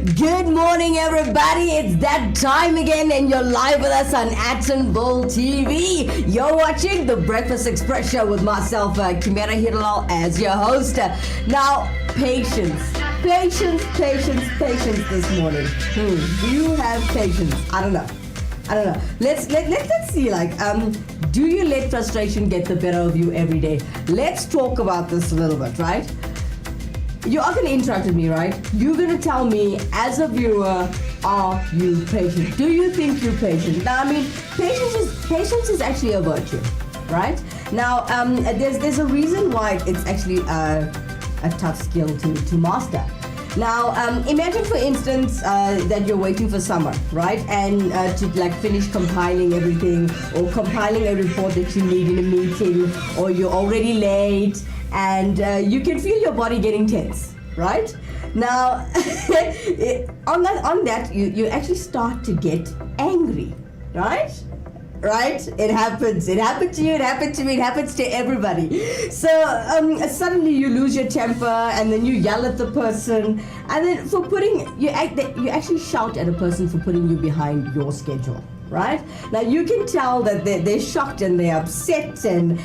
Good morning, everybody. It's that time again, and you're live with us on Atten Bull TV. You're watching the Breakfast Express Show with myself, Kimera Heeralal, as your host. Now, patience this morning. Do you have patience? I don't know. Let's see. Do you let frustration get the better of you every day? Let's talk about this a little bit, right? You are going to interact with me, right? You're going to tell me, as a viewer, are you patient? Do you think you're patient? Now, patience is actually a virtue, right? Now, there's a reason why it's actually a tough skill to master. Now, imagine, for instance, that you're waiting for someone, right? And to finish compiling everything, or compiling a report that you need in a meeting, or you're already late, and you can feel your body getting tense, right? Now, on that, you actually start to get angry, right? Right? It happens. It happened to you. It happened to me. It happens to everybody. So suddenly you lose your temper, and then you yell at the person, and then you actually shout at a person for putting you behind your schedule. Right? Now you can tell that they're shocked and they're upset and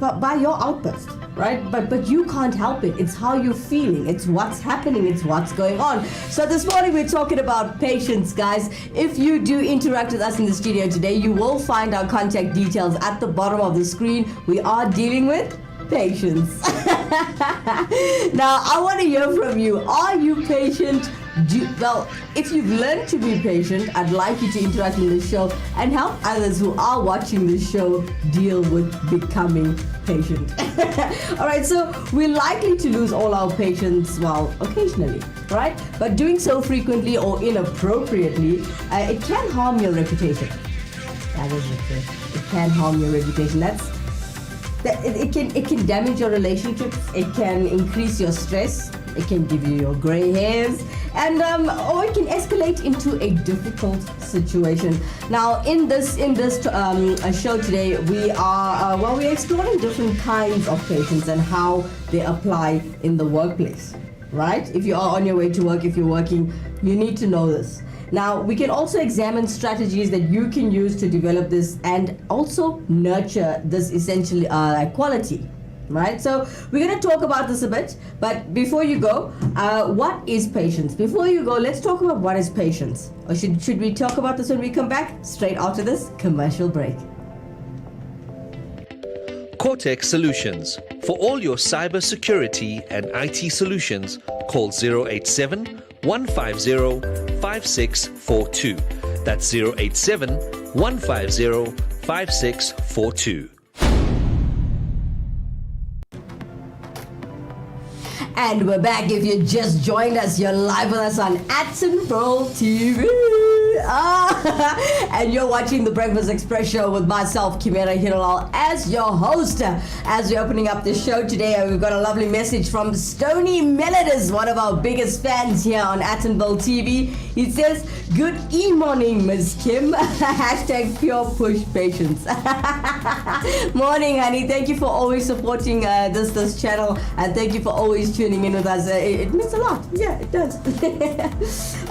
by your outburst, right? But you can't help it. It's how you're feeling. It's what's happening. It's what's going on. So this morning we're talking about patience, guys. If you do interact with us in the studio today, you will find our contact details at the bottom of the screen. We are dealing with patience. Now I want to hear from you. Are you patient? If you've learned to be patient, I'd like you to interact in the show and help others who are watching the show deal with becoming patient. Alright, so we're likely to lose all our patience, occasionally, right? But doing so frequently or inappropriately, it can harm your reputation. That is the truth. It can harm your reputation. It can damage your relationships. It can increase your stress. It can give you your gray hairs, and or it can escalate into a difficult situation. Now, in this show today, we're exploring different kinds of patience and how they apply in the workplace. Right? If you are on your way to work, if you're working, you need to know this. Now, we can also examine strategies that you can use to develop this and also nurture this essential quality. Right? So we're going to talk about this a bit, but before you go, what is patience? Before you go, let's talk about what is patience. Or should we talk about this when we come back? Straight after this commercial break. Cortex Solutions. For all your cyber security and IT solutions, call 087 150 5642. That's 087 150 5642. And we're back. If you just joined us, you're live with us on Atten Bull TV. And you're watching the Breakfast Express Show with myself, Kimera Heeralal, as your host. As we're opening up the show today, we've got a lovely message from Stony Melodis, one of our biggest fans here on Atten Bull TV. He says, "Good morning, Ms. Kim." Hashtag pure push patience. Morning, honey. Thank you for always supporting this channel, and thank you for always tuning in with us. It means a lot. Yeah, it does.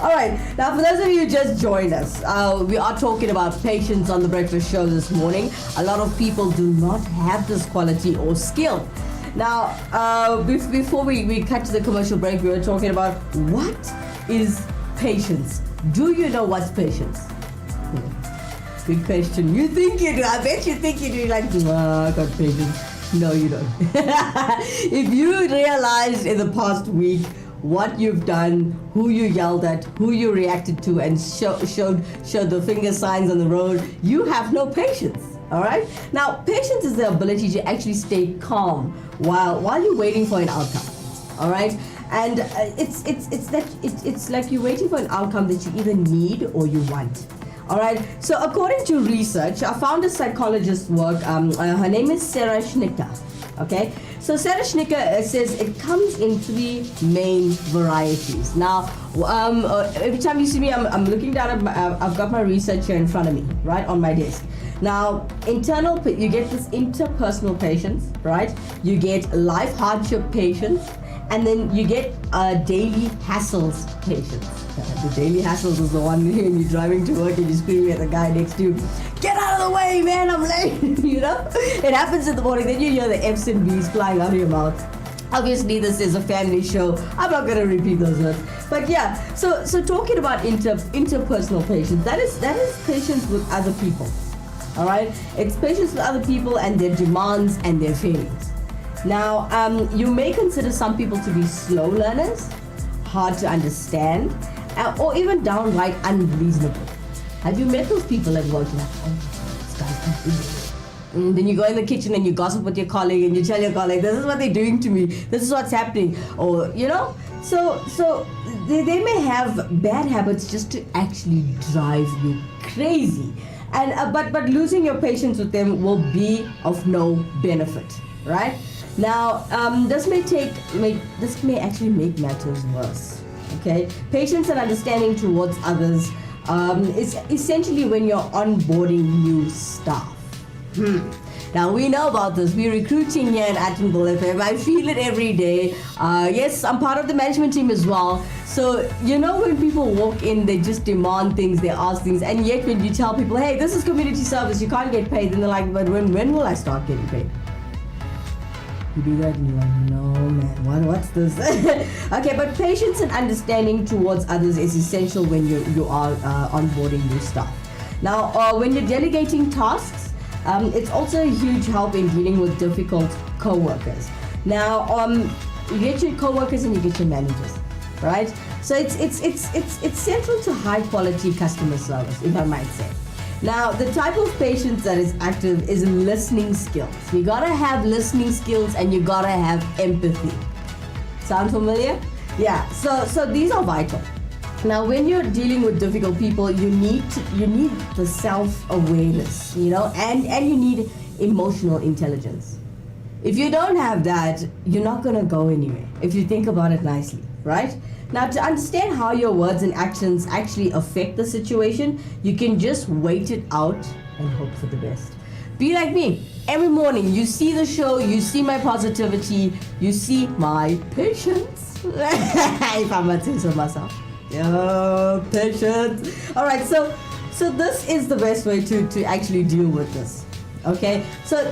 All right. Now, for those of you who just joined us, we are talking about patience on the Breakfast Show this morning. A lot of people do not have this quality or skill. Now, before we cut to the commercial break, we were talking about what is patience. Do you know what's patience? Good question. You think you do. I bet you think you do. You're like, I got patience. No, you don't. If you realized in the past week what you've done, who you yelled at, who you reacted to, and showed the finger signs on the road, you have no patience. All right. Now, patience is the ability to actually stay calm while you're waiting for an outcome. All right. And it's like you're waiting for an outcome that you either need or you want. All right. So according to research, I found a psychologist's work. Her name is Sarah Schnicker. Okay. So Sarah Schnicker says it comes in three main varieties. Now, every time you see me, I'm looking down at I've got my research here in front of me, right on my desk. Now, you get this interpersonal patience, right? You get life hardship patience, And then you get daily hassles patients. The daily hassles is the one when you're driving to work and you're screaming at the guy next to you, get out of the way, man, I'm late. You know? It happens in the morning, then you hear the F's and B's flying out of your mouth. Obviously, this is a family show. I'm not going to repeat those words. But yeah, so talking about interpersonal patients, that is patients with other people. All right? It's patients with other people and their demands and their feelings. Now, you may consider some people to be slow learners, hard to understand, or even downright unreasonable. Have you met those people at work? Like, oh, this guy's completely. And then you go in the kitchen and you gossip with your colleague and you tell your colleague, this is what they're doing to me, this is what's happening, or you know. So they may have bad habits just to actually drive you crazy, and but losing your patience with them will be of no benefit, right? Now, this may actually make matters worse. Okay, patience and understanding towards others is essentially when you're onboarding new staff. Now we know about this. We're recruiting here at Attenville FM. I feel it every day. Yes, I'm part of the management team as well. So you know when people walk in, they just demand things, they ask things, and yet when you tell people, hey, this is community service, you can't get paid, then they're like, but when will I start getting paid? You do that and you're like, no man, what's this? Okay, but patience and understanding towards others is essential when you are onboarding new staff. Now, when you're delegating tasks, it's also a huge help in dealing with difficult co-workers. Now, you get your co-workers and you get your managers, right? So it's central to high quality customer service, if I might say. Now, the type of patience that is active is listening skills. You gotta have listening skills and you gotta have empathy. Sound familiar? Yeah. So these are vital. Now, when you're dealing with difficult people, you need the self-awareness, you know, and you need emotional intelligence. If you don't have that, you're not gonna go anywhere. If you think about it nicely, right? Now, to understand how your words and actions actually affect the situation, you can just wait it out and hope for the best. Be like me. Every morning, you see the show, you see my positivity, you see my patience. If I might say so myself. Yeah, patience. All right, so this is the best way to actually deal with this. Okay, so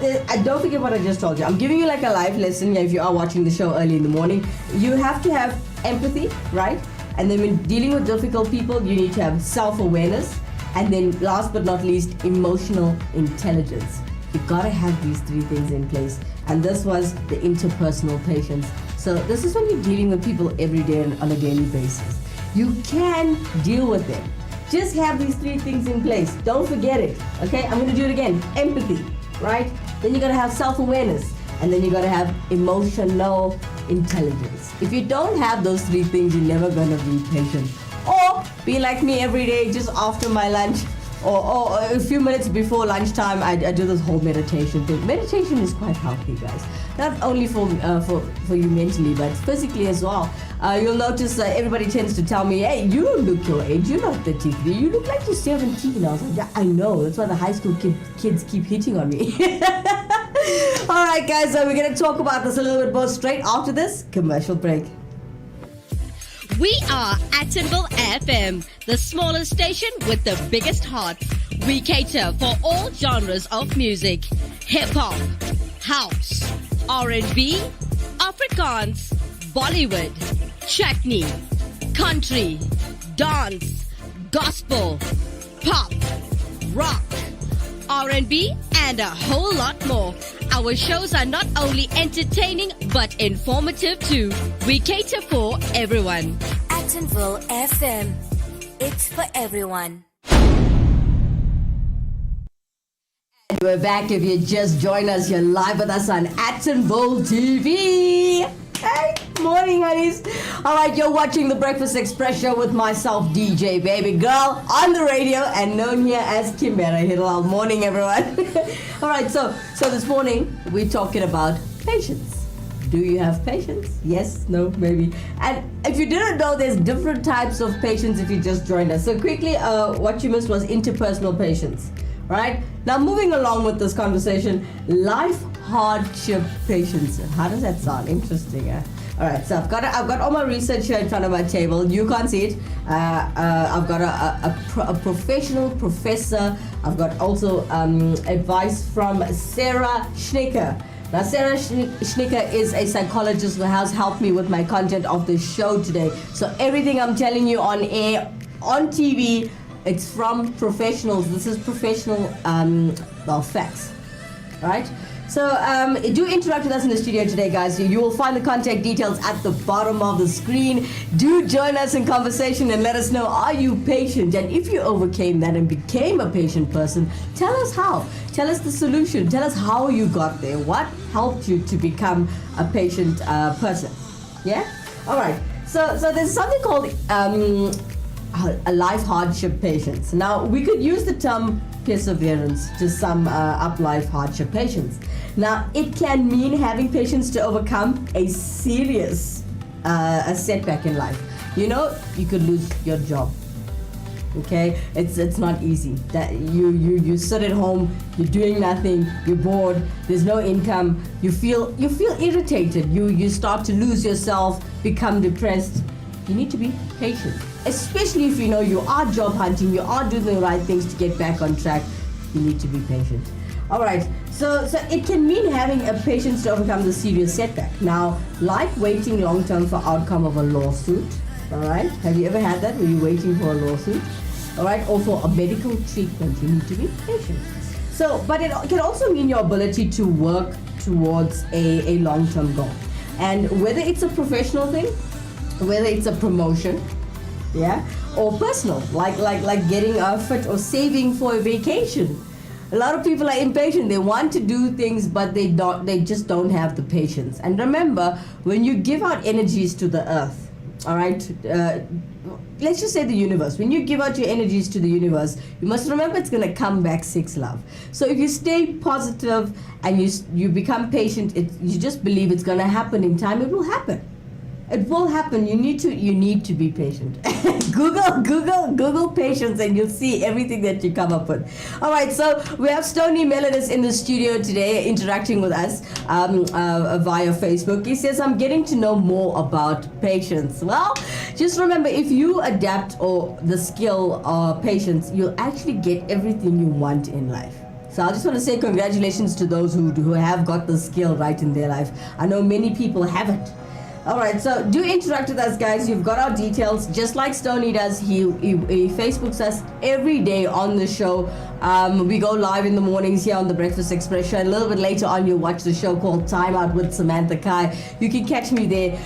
don't forget what I just told you. I'm giving you like a live lesson here if you are watching the show early in the morning. You have to have empathy, right? And then when dealing with difficult people, you need to have self-awareness. And then last but not least, emotional intelligence. You gotta have these three things in place. And this was the interpersonal patience. So this is when you're dealing with people every day and on a daily basis. You can deal with them. Just have these three things in place. Don't forget it. Okay, I'm gonna do it again. Empathy, right? Then you gotta have self-awareness. And then you gotta have emotional intelligence. If you don't have those three things, you're never gonna be patient. Or be like me every day, just after my lunch, or a few minutes before lunchtime, I do this whole meditation thing. Meditation is quite healthy, guys. Not only for you mentally, but physically as well. You'll notice everybody tends to tell me, hey, you don't look your age. You're not 33. You look like you're 17. I was like, yeah, I know. That's why the high school kids keep hitting on me. All right, guys. So we're going to talk about this a little bit more straight after this commercial break. We are Attenville FM, the smallest station with the biggest heart. We cater for all genres of music: hip-hop, house, R&B, Afrikaans, Bollywood, chutney, country, dance, gospel, pop, rock, R&B, and a whole lot more. Our shows are not only entertaining but informative too. We cater for everyone. Attenville FM. It's for everyone. And we're back. If you just joined us, you're live with us on Attenville TV. Hey, morning, honeys. All right, you're watching the Breakfast Express show with myself, DJ Baby Girl, on the radio and known here as Kimera. Heeralal. Morning, everyone. All right, so this morning we're talking about patience. Do you have patience? Yes, no, maybe. And if you didn't know, there's different types of patience if you just joined us. So quickly, what you missed was interpersonal patience. Right? Now, moving along with this conversation, life hardship patience. How does that sound? Interesting, eh? All right, so I've got all my research here in front of my table. You can't see it. I've got a professional professor. I've got also advice from Sarah Schnicker. Now, Sarah Schnicker is a psychologist who has helped me with my content of the show today. So everything I'm telling you on air, on TV, it's from professionals. This is professional, facts, right? So do interact with us in the studio today, guys. You will find the contact details at the bottom of the screen. Do join us in conversation and let us know, are you patient? And if you overcame that and became a patient person, tell us how. Tell us the solution. Tell us how you got there. What helped you to become a patient person? Yeah? All right. So there's something called a life hardship patience. Now, we could use the term perseverance to sum up life hardship patience. Now, it can mean having patience to overcome a serious a setback in life. You know, you could lose your job. Okay, it's not easy. That you sit at home, you're doing nothing, you're bored, there's no income, you feel irritated, you start to lose yourself, become depressed. You need to be patient, especially if you know you are job hunting, you are doing the right things to get back on track. You need to be patient. All right, so it can mean having a patience to overcome the serious setback. Now, like waiting long term for outcome of a lawsuit. All right, have you ever had that where you're waiting for a lawsuit? All right, or for a medical treatment, you need to be patient. So, but it can also mean your ability to work towards a long-term goal, and whether it's a professional thing, whether it's a promotion, yeah, or personal, like getting a fit or saving for a vacation. A lot of people are impatient. They want to do things, but they just don't have the patience. And remember, when you give out energies to the earth, all right, let's just say the universe. When you give out your energies to the universe, you must remember it's going to come back six love. So if you stay positive and you become patient, you just believe it's going to happen in time, it will happen. It will happen. You need to be patient. Google patience and you'll see everything that you come up with. All right, so we have Stony Melodis in the studio today interacting with us via Facebook. He says, I'm getting to know more about patience. Well, just remember, if you adapt or the skill of patience, you'll actually get everything you want in life. So I just want to say congratulations to those who have got the skill right in their life. I know many people haven't. All right, so do interact with us, guys. You've got our details, just like Stoney does. He Facebooks us every day on the show. We go live in the mornings here on the Breakfast Express show. A little bit later on, you'll watch the show called Time Out with Samantha Kai. You can catch me there.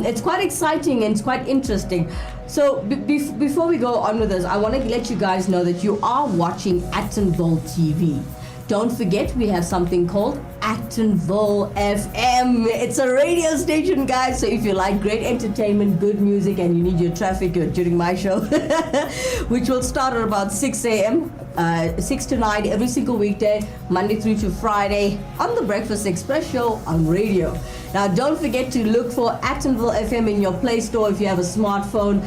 It's quite exciting and it's quite interesting. So before we go on with this, I want to let you guys know that you are watching Actonville TV. Don't forget, we have something called Actonville FM. It's a radio station, guys. So if you like great entertainment, good music, and you need your traffic during my show, which will start at about 6 a.m., 6 to 9 every single weekday, Monday through to Friday, on the Breakfast Express show on radio. Now, don't forget to look for Actonville FM in your Play Store if you have a smartphone.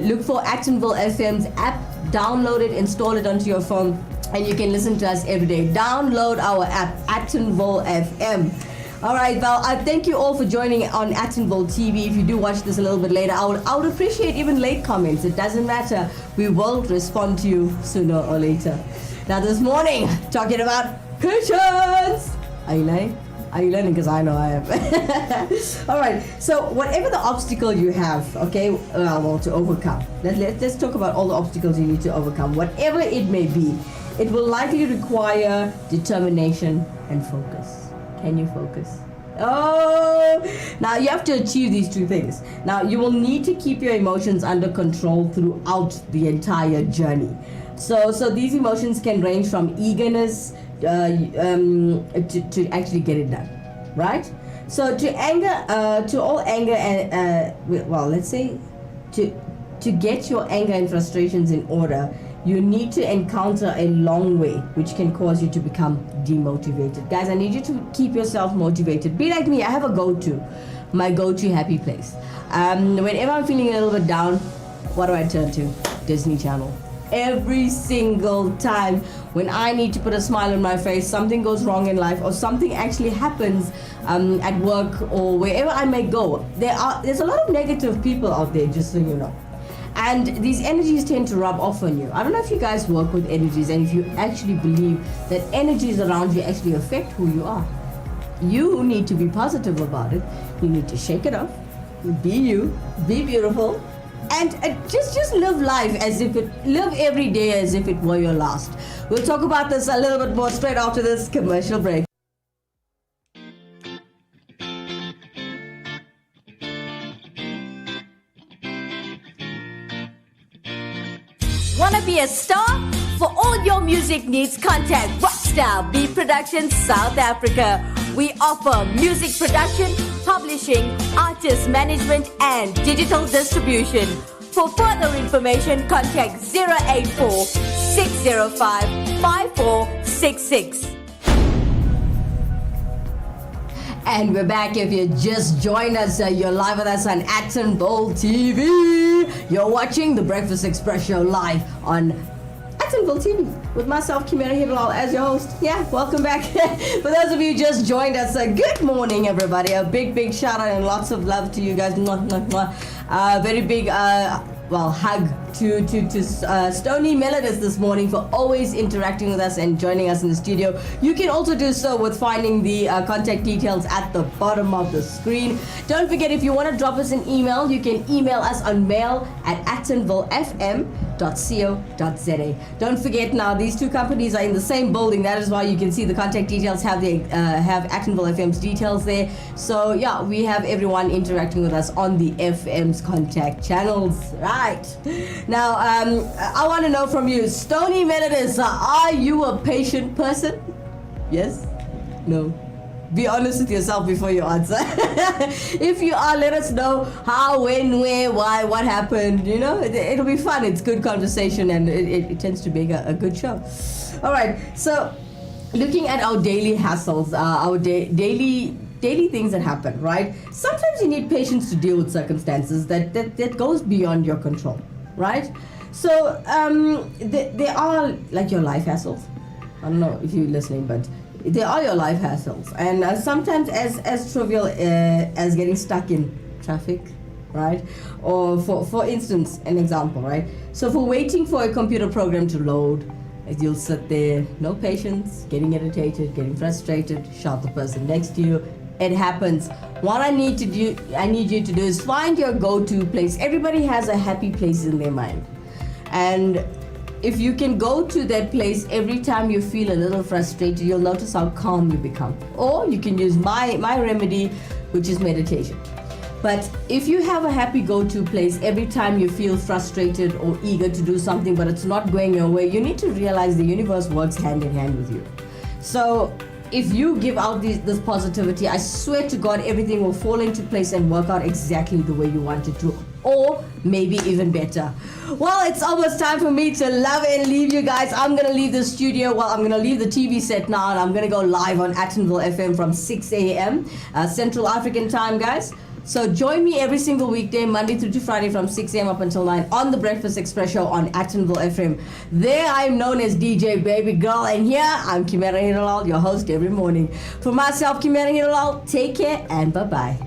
Look for Actonville FM's app, download it, install it onto your phone, and you can listen to us every day. Download our app, Actonville FM. All right, well, I thank you all for joining on Actonville TV. If you do watch this a little bit later, I would appreciate even late comments. It doesn't matter. We will respond to you sooner or later. Now, this morning, talking about patience. Are you learning? Are you learning? Because I know I am. All right, so whatever the obstacle you have, okay, well, to overcome. Let's talk about all the obstacles you need to overcome. Whatever it may be, it will likely require determination and focus. Can you focus? Oh, now you have to achieve these two things. Now, you will need to keep your emotions under control throughout the entire journey. So these emotions can range from eagerness to actually get it done, right? So to all anger and well, let's say to get your anger and frustrations in order, you need to encounter a long way, which can cause you to become demotivated. Guys, I need you to keep yourself motivated. Be like me. I have a my go-to happy place. Whenever I'm feeling a little bit down, what do I turn to? Disney Channel. every single time when I need to put a smile on my face, something goes wrong in life, or something actually happens at work or wherever I may go. There's a lot of negative people out there, just so you know. And these energies tend to rub off on you. I don't know if you guys work with energies and if you actually believe that energies around you actually affect who you are. You need to be positive about it. You need to shake it off. Be you. Be beautiful. And just live life live every day as if it were your last. We'll talk about this a little bit more straight after this commercial break. Wanna be a star? For all your music needs, contact Rockstar Beat Productions South Africa. We offer music production, publishing, artist management, and digital distribution. For further information, contact 084 605 5466. And we're back. If you just joined us, you're live with us on Attenborough TV. You're watching the Breakfast Express show live on Attenborough TV with myself, Kimera, Heeralal, as your host. Yeah, welcome back. For those of you who just joined us, good morning, everybody. A big shout out and lots of love to you guys. Very big hug to Stony Melodis this morning for always interacting with us and joining us in the studio. You can also do so with finding the contact details at the bottom of the screen. Don't forget, if you want to drop us an email, you can email us on mail@attenvillefm.co.za. Don't forget, now these two companies are in the same building. That is why you can see the contact details have Attenville FM's details there. So yeah, we have everyone interacting with us on the FM's contact channels. Right. Now, I want to know from you, Stony Melodis, are you a patient person? Yes? No? Be honest with yourself before you answer. If you are, let us know how, when, where, why, what happened. You know, it'll be fun. It's good conversation, and it tends to make a good show. All right, so looking at our daily hassles, our daily things that happen, right? Sometimes you need patience to deal with circumstances that goes beyond your control, right? So they are like your life hassles. I don't know if you're listening, but they are your life hassles, and sometimes as trivial as getting stuck in traffic, right? Or for instance, an example, right? So for waiting for a computer program to load, you'll sit there, no patience, getting irritated, getting frustrated, shout the person next to you. It happens. What I need you to do is find your go-to place. Everybody has a happy place in their mind, and if you can go to that place every time you feel a little frustrated, you'll notice how calm you become. Or you can use my remedy, which is meditation. But if you have a happy go-to place every time you feel frustrated or eager to do something but it's not going your way, you need to realize the universe works hand in hand with you. So if you give out this positivity, I swear to God, everything will fall into place and work out exactly the way you want it to, or maybe even better. Well, it's almost time for me to love and leave you guys. I'm going to leave the studio. Well, I'm going to leave the TV set now, and I'm going to go live on Attenville FM from 6 a.m. Central African time, guys. So join me every single weekday, Monday through to Friday from 6 a.m. up until 9 on the Breakfast Express show on Attenville FM. There I'm known as DJ Baby Girl, and here I'm Kimera Heeralal, your host every morning. For myself, Kimera Heeralal, take care and bye-bye.